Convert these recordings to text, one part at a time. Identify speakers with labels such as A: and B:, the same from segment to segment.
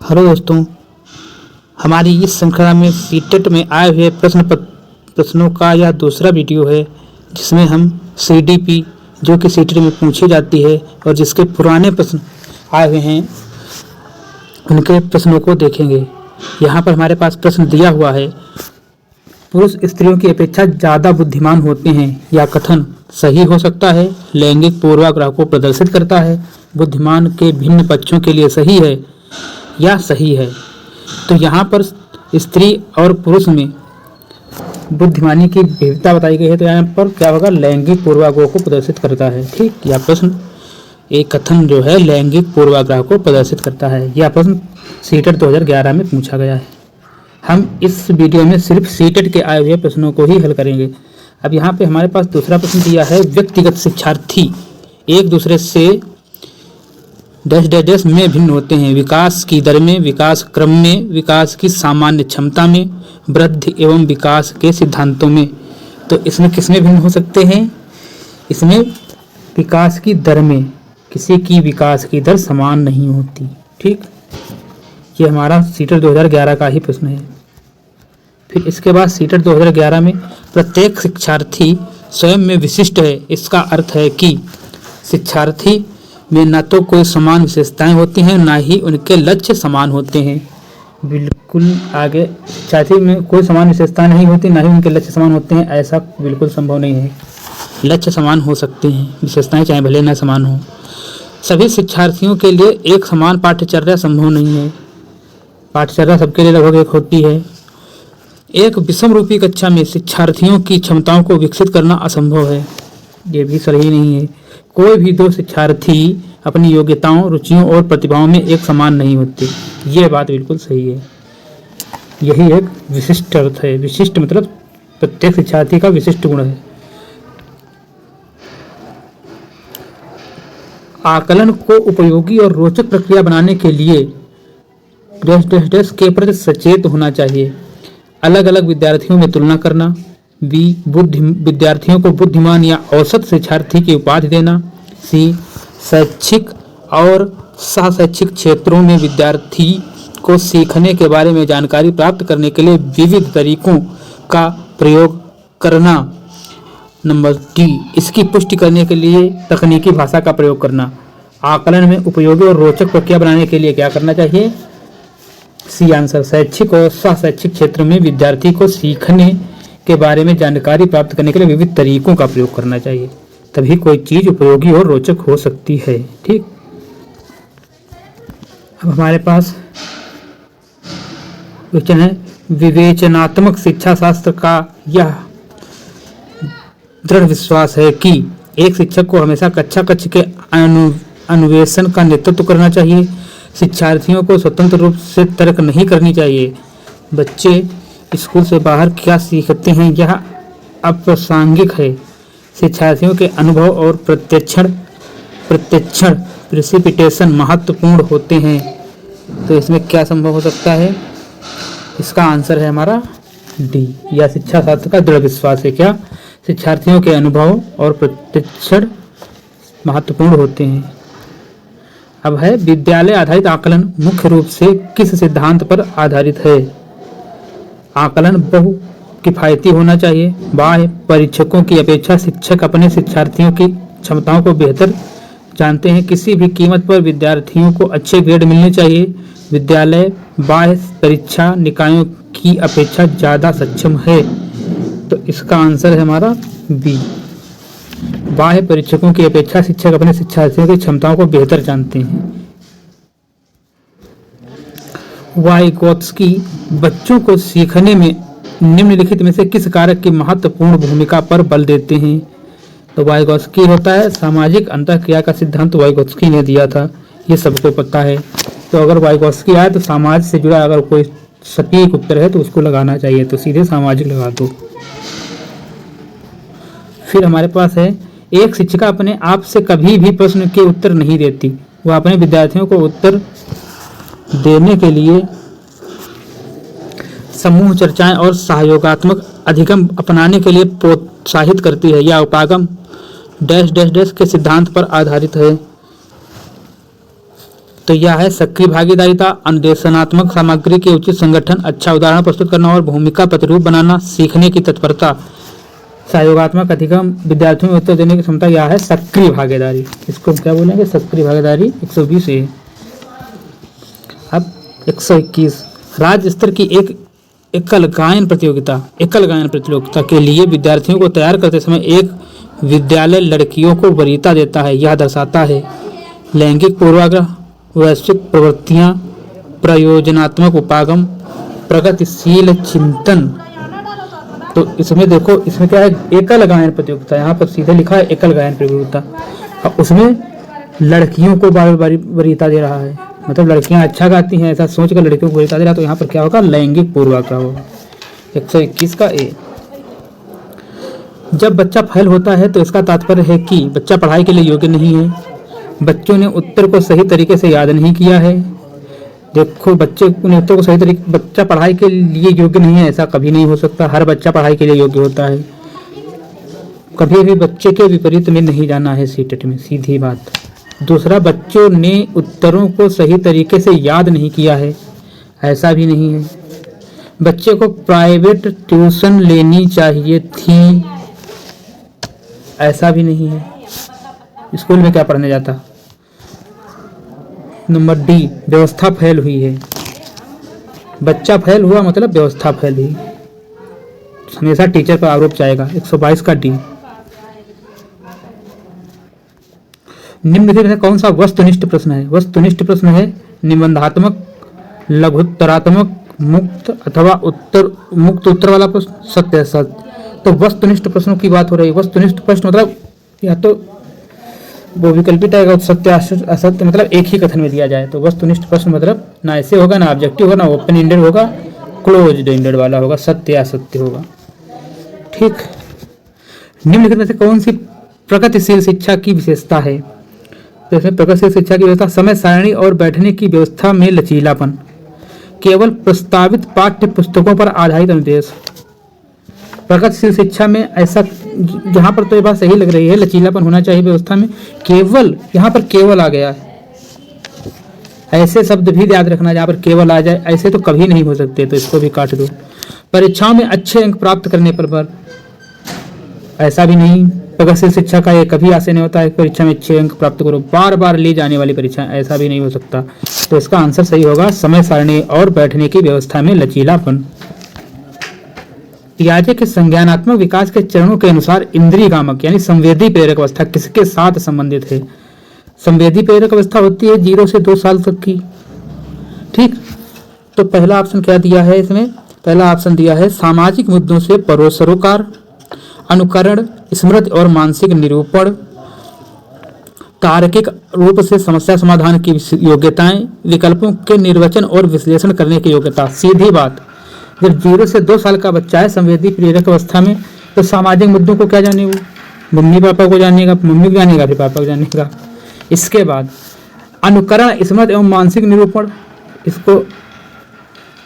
A: Hello दोस्तों, हमारी इस श्रृंखला में सीटेट में आए हुए प्रश्नों का यह दूसरा वीडियो है, जिसमें हम सीडीपी जो कि सीटेट में पूछी जाती है और जिसके पुराने प्रश्न आए हुए हैं उनके प्रश्नों को देखेंगे। यहाँ पर हमारे पास प्रश्न दिया हुआ है, पुरुष स्त्रियों की अपेक्षा ज़्यादा बुद्धिमान होते हैं। यह कथन सही हो सकता है? लैंगिक पूर्वाग्रह को प्रदर्शित करता है? बुद्धिमान के भिन्न पक्षों के लिए सही है या सही है? तो यहाँ पर स्त्री और पुरुष में बुद्धिमानी की विविधता बताई गई है, तो यहाँ पर क्या होगा? लैंगिक पूर्वाग्रह को प्रदर्शित करता है। ठीक, यह प्रश्न एक कथन जो है लैंगिक पूर्वाग्रह को प्रदर्शित करता है। यह प्रश्न सीटेट 2011 में पूछा गया है। हम इस वीडियो में सिर्फ सीटेट के आए हुए प्रश्नों को ही हल करेंगे। अब यहाँ पे हमारे पास दूसरा प्रश्न दिया है, व्यक्तिगत शिक्षार्थी एक दूसरे से डैश डैश डैश में भिन्न होते हैं। विकास की दर में, विकास क्रम में, विकास की सामान्य क्षमता में, वृद्धि एवं विकास के सिद्धांतों में। तो इसमें किसमें भिन्न हो सकते हैं? इसमें विकास की दर में। किसी की विकास की दर समान नहीं होती। ठीक, ये हमारा सीटेट 2011 का ही प्रश्न है। फिर इसके बाद सीटेट 2011 में प्रत्येक शिक्षार्थी स्वयं में विशिष्ट है। इसका अर्थ है कि शिक्षार्थी में न तो कोई समान विशेषताएं होती हैं, ना ही उनके लक्ष्य समान होते हैं। बिल्कुल आगे, शिक्षार्थी में कोई समान विशेषता नहीं होती, ना ही उनके लक्ष्य समान होते हैं, ऐसा बिल्कुल संभव नहीं है। लक्ष्य समान हो सकते हैं, विशेषताएं चाहे भले न समान हो। सभी शिक्षार्थियों के लिए एक समान पाठ्यचर्या संभव नहीं है। पाठ्यचर्या सबके लिए लगभग एक होती है। एक विषमरूपी कक्षा में शिक्षार्थियों की क्षमताओं को विकसित करना असंभव है। ये भी सही नहीं है। कोई भी दो शिक्षार्थी अपनी योग्यताओं, रुचियों और प्रतिभाओं में एक समान नहीं होते। ये बात बिल्कुल सही है। यही एक विशिष्ट अर्थ है। विशिष्ट मतलब प्रत्येक शिक्षार्थी का विशिष्ट गुण है। आकलन को उपयोगी और रोचक प्रक्रिया बनाने के लिए डैश डैश डैश के प्रति सचेत होना चाहिए। अलग अलग विद्यार्थियों में तुलना करना। विद्यार्थियों को बुद्धिमान या औसत शिक्षार्थी की उपाधि देना। शैक्षिक और सह-शैक्षिक क्षेत्रों में विद्यार्थी को सीखने के बारे में जानकारी प्राप्त करने के लिए विविध तरीकों का प्रयोग करना। नंबर डी, इसकी पुष्टि करने के लिए तकनीकी भाषा का प्रयोग करना। आकलन में उपयोगी और रोचक प्रक्रिया बनाने के लिए क्या करना चाहिए? सी आंसर, शैक्षिक और सह-शैक्षिक क्षेत्र में विद्यार्थी को सीखने के बारे में जानकारी प्राप्त करने के लिए विविध तरीकों का प्रयोग करना चाहिए। तभी कोई चीज उपयोगी और रोचक हो सकती है। ठीक, अब हमारे पास क्वेश्चन है, विवेचनात्मक शिक्षा शास्त्र का यह दृढ़ विश्वास है कि एक शिक्षक को हमेशा कक्षा के अन्वेषण का नेतृत्व करना चाहिए। शिक्षार्थियों को स्वतंत्र रूप से तर्क नहीं करनी चाहिए। बच्चे स्कूल से बाहर क्या सीखते हैं यह अप्रासंगिक है। शिक्षार्थियों के अनुभव और प्रत्यक्षण प्रिसिपिटेशन महत्वपूर्ण होते हैं। तो इसमें क्या संभव हो सकता है? इसका आंसर है हमारा डी, या शिक्षा शास्त्र का दृढ़ विश्वास है। क्या? शिक्षार्थियों के अनुभव और प्रत्यक्षण महत्वपूर्ण होते हैं। अब है, विद्यालय आधारित आकलन मुख्य रूप से किस सिद्धांत पर आधारित है? आकलन बहु किफायती होना चाहिए। बाह्य परीक्षकों की अपेक्षा शिक्षक अपने शिक्षार्थियों की क्षमताओं को बेहतर जानते हैं। किसी भी कीमत पर विद्यार्थियों को अच्छे ग्रेड मिलने चाहिए। विद्यालय बाह्य परीक्षा निकायों की अपेक्षा ज़्यादा सक्षम है। तो इसका आंसर है हमारा बी, बाह्य परीक्षकों की अपेक्षा शिक्षक अपने शिक्षार्थियों की क्षमताओं को बेहतर जानते हैं। वाइगोत्स्की बच्चों को सीखने में निम्नलिखित में से किस कारक की महत्वपूर्ण भूमिका पर बल देते हैं? तो वाइगोत्स्की होता है सामाजिक अंतःक्रिया का सिद्धांत वाइगोत्स्की ने दिया था। ये सबको पता है। तो अगर वाइगोत्स्की आए तो समाज से जुड़ा अगर कोई सटीक उत्तर है तो उसको लगाना चाहिए, तो सीधे सामाजिक लगा दो। फिर हमारे पास है, एक शिक्षिका अपने आप से कभी भी प्रश्न के उत्तर नहीं देती। वह अपने विद्यार्थियों को उत्तर देने के लिए समूह चर्चाएं और सहयोगात्मक अधिगम अपनाने के लिए प्रोत्साहित करती है। यह उपागम डैश डैश डैश के सिद्धांत पर आधारित है। तो यह है सक्रिय भागीदारिता, अन्वेषणात्मक सामग्री के उचित संगठन, अच्छा उदाहरण प्रस्तुत करना और भूमिका प्रतिरूप बनाना, सीखने की तत्परता, सहयोगात्मक अधिगम, विद्यार्थियों में उत्तर देने की क्षमता। यह है सक्रिय भागीदारी। इसको क्या बोलेंगे? सक्रिय भागीदारी। 120 ए। अब 121 राज्य स्तर की एकल गायन प्रतियोगिता के लिए विद्यार्थियों को तैयार करते समय एक विद्यालय लड़कियों को वरीयता देता है। यह दर्शाता है लैंगिक पूर्वाग्रह, वैश्विक प्रवृत्तियां, प्रयोजनात्मक उपागम, प्रगतिशील चिंतन। तो इसमें देखो, इसमें क्या है? एकल गायन प्रतियोगिता। यहाँ पर सीधे लिखा है एकल गायन प्रतियोगिता, और उसमें लड़कियों को बार बार वरीयता दे रहा है, मतलब लड़कियां अच्छा गाती हैं ऐसा सोच कर लड़कियों को वरीयता दे रहा है। तो यहाँ पर क्या होगा? लैंगिक पूर्वाग्रह होगा। 121 का ए। जब बच्चा फेल होता है तो इसका तात्पर्य है कि बच्चा पढ़ाई के लिए योग्य नहीं है, बच्चों ने उत्तर को सही तरीके से याद नहीं किया है। देखो, बच्चे ने उत्तर को सही तरीके, बच्चा पढ़ाई के लिए योग्य नहीं है ऐसा कभी नहीं हो सकता। हर बच्चा पढ़ाई के लिए योग्य होता है। कभी भी बच्चे के विपरीत में नहीं जाना है सीटेट में, सीधी बात। दूसरा, बच्चों ने उत्तरों को सही तरीके से याद नहीं किया है, ऐसा भी नहीं है। बच्चे को प्राइवेट ट्यूशन लेनी चाहिए थी, ऐसा भी नहीं है। स्कूल में क्या पढ़ने जाता? नंबर डी, व्यवस्था फेल हुई है। बच्चा फेल हुआ मतलब व्यवस्था फेल हुई, हमेशा टीचर पर आरोप जाएगा। 122 का डी। निम्नलिखित में कौन सा वस्तुनिष्ठ प्रश्न है? वस्तुनिष्ठ प्रश्न है निबंधात्मक, लघुत्तरात्मक, मुक्त अथवा मुक्त उत्तर वाला प्रश्न, सत्य असत्य। तो वस्तुनिष्ठ प्रश्नों की बात हो रही है। वस्तुनिष्ठ प्रश्न मतलब या तो वो विकल्पित आएगा, सत्य असत्य मतलब एक ही कथन में दिया जाए। तो वस्तुनिष्ठ प्रश्न मतलब ना ऐसे होगा, ना ऑब्जेक्टिव होगा, ना ओपन एंडेड होगा, क्लोज्ड एंडेड वाला होगा, सत्य असत्य होगा। ठीक। निम्नलिखित में से कौन सी प्रगतिशील शिक्षा की विशेषता है? तो इसमें प्रगतिशील शिक्षा की व्यवस्था, समय सारणी और बैठने की व्यवस्था में लचीलापन, केवल प्रस्तावित पाठ्य पुस्तकों पर आधारित अनुदेश। प्रगतिशील शिक्षा में ऐसा, जहाँ पर तो ये बात सही लग रही है, लचीलापन होना चाहिए व्यवस्था में। केवल, यहाँ पर केवल आ गया है, ऐसे शब्द भी याद रखना, जहाँ पर केवल आ जाए ऐसे तो कभी नहीं हो सकते, तो इसको भी काट दो। परीक्षाओं में अच्छे अंक प्राप्त करने पर ऐसा भी नहीं। प्रगतिशील शिक्षा का ये कभी ऐसे नहीं होता है परीक्षा में अच्छे अंक प्राप्त करो, बार बार ली जाने वाली परीक्षा, ऐसा भी नहीं हो सकता। तो इसका आंसर सही होगा समय सारणी और बैठने की व्यवस्था में लचीलापन। पियाजे के संज्ञानात्मक विकास के चरणों के अनुसार इंद्रिय कामक यानी संवेदी प्रेरक अवस्था किसके साथ संबंधित है? संवेदी प्रेरक अवस्था होती है 0 से 2 साल तक की। ठीक। तो पहला ऑप्शन क्या दिया है इसमें? पहला ऑप्शन दिया है सामाजिक मुद्दों से परोसरोकार, अनुकरण, स्मृति और मानसिक निरूपण, तार्किक रूप से समस्या समाधान की योग्यताएं, विकल्पों के निर्वचन और विश्लेषण करने की योग्यता। सीधी बात, जब 0 से 2 साल का बच्चा है संवेदी प्रेरक अवस्था में, तो सामाजिक मुद्दों को क्या जाने, वो मम्मी पापा को जानेगा, मम्मी को जानेगा, फिर पापा को जानेगा। इसके बाद अनुकरण, स्मृति एवं मानसिक निरूपण, इसको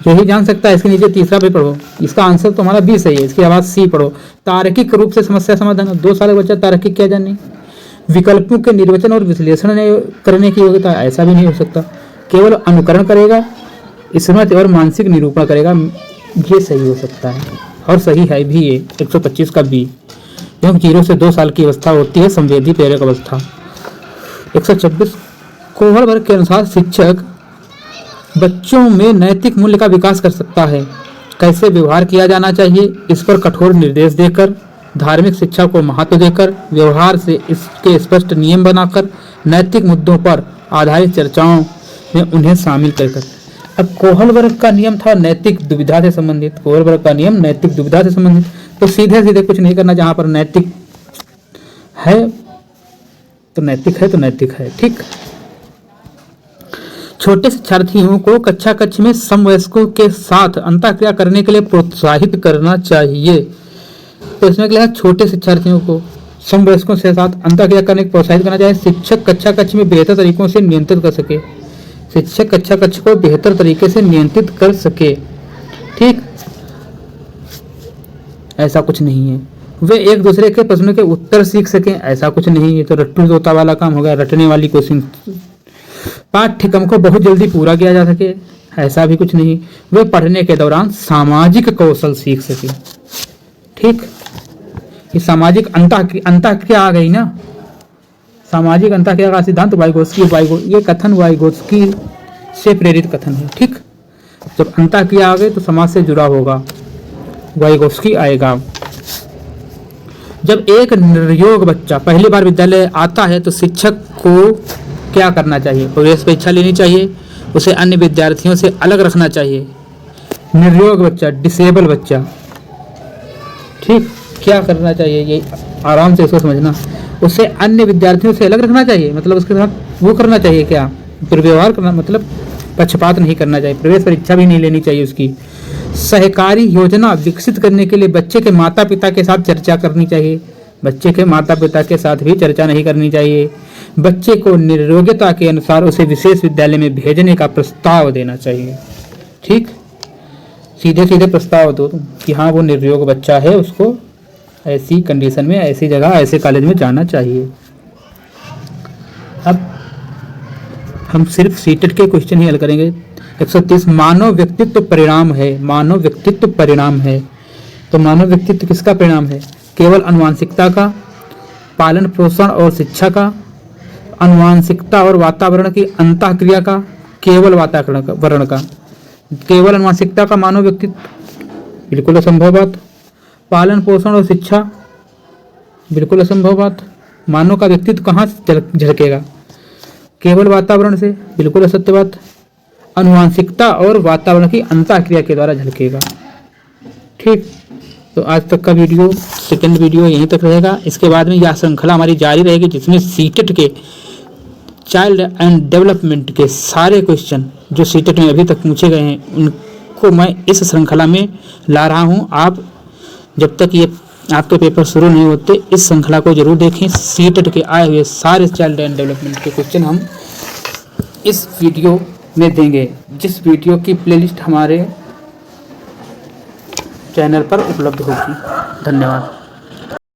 A: यही जान सकता है। इसके नीचे तीसरा भी पढ़ो, इसका आंसर तो हमारा बी सही है, इसके बाद सी पढ़ो। तार्किक रूप से समस्या समाधान, 2 साल का बच्चा तार्किक क्या जाने। विकल्पों के निर्वचन और विश्लेषण करने की योग्यता, ऐसा भी नहीं हो सकता। केवल अनुकरण करेगा, स्मृति और मानसिक निरूपण करेगा, ये सही हो सकता है और सही है भी ये 125 का बी, क्योंकि 0 से 2 साल की अवस्था होती है संवेदी प्रेरक अवस्था। 126 कोहल वर्ग के अनुसार शिक्षक बच्चों में नैतिक मूल्य का विकास कर सकता है। कैसे व्यवहार किया जाना चाहिए, इस पर कठोर निर्देश देकर, धार्मिक शिक्षा को महत्व देकर, व्यवहार से इसके स्पष्ट नियम बनाकर, नैतिक मुद्दों पर आधारित चर्चाओं में उन्हें शामिल कर। अब कोहल वर्ग का नियम था नैतिक दुविधा से संबंधित, कोहल वर्ग का नियम नैतिक दुविधा से संबंधित, तो सीधे सीधे कुछ नहीं करना, जहां पर नैतिक है तो नैतिक है तो नैतिक है। ठीक। छोटे शिक्षार्थियों को कक्षा कक्ष में समवयस्कों के साथ अंतःक्रिया करने के लिए प्रोत्साहित करना चाहिए। तो इसमें क्या है, छोटे शिक्षार्थियों को समवयस्कों के साथ अंतःक्रिया करने को प्रोत्साहित करना चाहिए। शिक्षक कक्षा कक्ष में बेहतर तरीकों से नियंत्रित कर सके, शिक्षक कक्षा कक्ष को बेहतर तरीके से नियंत्रित कर सके। ठीक। ऐसा कुछ नहीं है। वे एक दूसरे के प्रश्नों के उत्तर सीख सकें, ऐसा कुछ नहीं है। तो रट्टू तोता वाला काम हो गया, रटने वाली क्वेश्चन। पाठ्यक्रम को बहुत जल्दी पूरा किया जा सके, ऐसा भी कुछ नहीं। वे पढ़ने के दौरान सामाजिक कौशल सीख सके। ठीक, ये सामाजिक अंतःक्रिया आ गई ना, सामाजिक अंतःक्रिया का सिद्धांत ये कथन वाइगोत्स्की से प्रेरित कथन है। ठीक, जब अंतःक्रिया आ गई तो समाज से जुड़ा होगा, वाइगोत्स्की आएगा। जब एक निर्योग बच्चा पहली बार विद्यालय आता है तो शिक्षक को क्या करना चाहिए? प्रवेश परीक्षा लेनी चाहिए, उसे अन्य विद्यार्थियों से अलग रखना चाहिए। निर्योग बच्चा, डिसेबल बच्चा, ठीक, क्या करना चाहिए? ये आराम से इसको समझना। उसे अन्य विद्यार्थियों से अलग रखना चाहिए, मतलब उसके साथ वो करना चाहिए क्या? दुर्व्यवहार करना, मतलब पक्षपात नहीं करना चाहिए। प्रवेश परीक्षा भी नहीं लेनी चाहिए उसकी। सहकारी योजना विकसित करने के लिए बच्चे के माता पिता के साथ चर्चा करनी चाहिए। बच्चे के माता पिता के साथ भी चर्चा नहीं करनी चाहिए। बच्चे को निर्योग्यता के अनुसार उसे विशेष विद्यालय में भेजने का प्रस्ताव देना चाहिए। ठीक, सीधे सीधे प्रस्ताव दो कि हाँ वो निर्योग बच्चा है, उसको ऐसी कंडीशन में, ऐसी जगह, ऐसे कॉलेज में जाना चाहिए। अब हम सिर्फ सीटेट के क्वेश्चन ही हल करेंगे। 130 मानव व्यक्तित्व परिणाम है। मानव व्यक्तित्व परिणाम है, तो मानव व्यक्तित्व किसका परिणाम है? केवल आनुवांशिकता का, पालन पोषण और शिक्षा का, आनुवांशिकता और वातावरण की अंतःक्रिया का, केवल वातावरण का। केवल आनुवांशिकता का मानव व्यक्तित्व, बिल्कुल असंभव बात। पालन पोषण और शिक्षा, बिल्कुल असंभव बात। मानव का व्यक्तित्व कहाँ से झलकेगा? केवल वातावरण से, बिल्कुल असत्य बात। आनुवांशिकता और वातावरण की अंतःक्रिया के द्वारा झलकेगा। ठीक, तो आज तक का वीडियो, सेकंड वीडियो यहीं तक रहेगा। इसके बाद में यह श्रृंखला हमारी जारी रहेगी, जिसमें सीटेट के चाइल्ड एंड डेवलपमेंट के सारे क्वेश्चन जो सीटेट में अभी तक पूछे गए हैं, उनको मैं इस श्रृंखला में ला रहा हूँ। आप जब तक ये आपके पेपर शुरू नहीं होते, इस श्रृंखला को जरूर देखें। सीटेट के आए हुए सारे चाइल्ड एंड डेवलपमेंट के क्वेश्चन हम इस वीडियो में देंगे, जिस वीडियो की प्लेलिस्ट हमारे चैनल पर उपलब्ध होगी। धन्यवाद।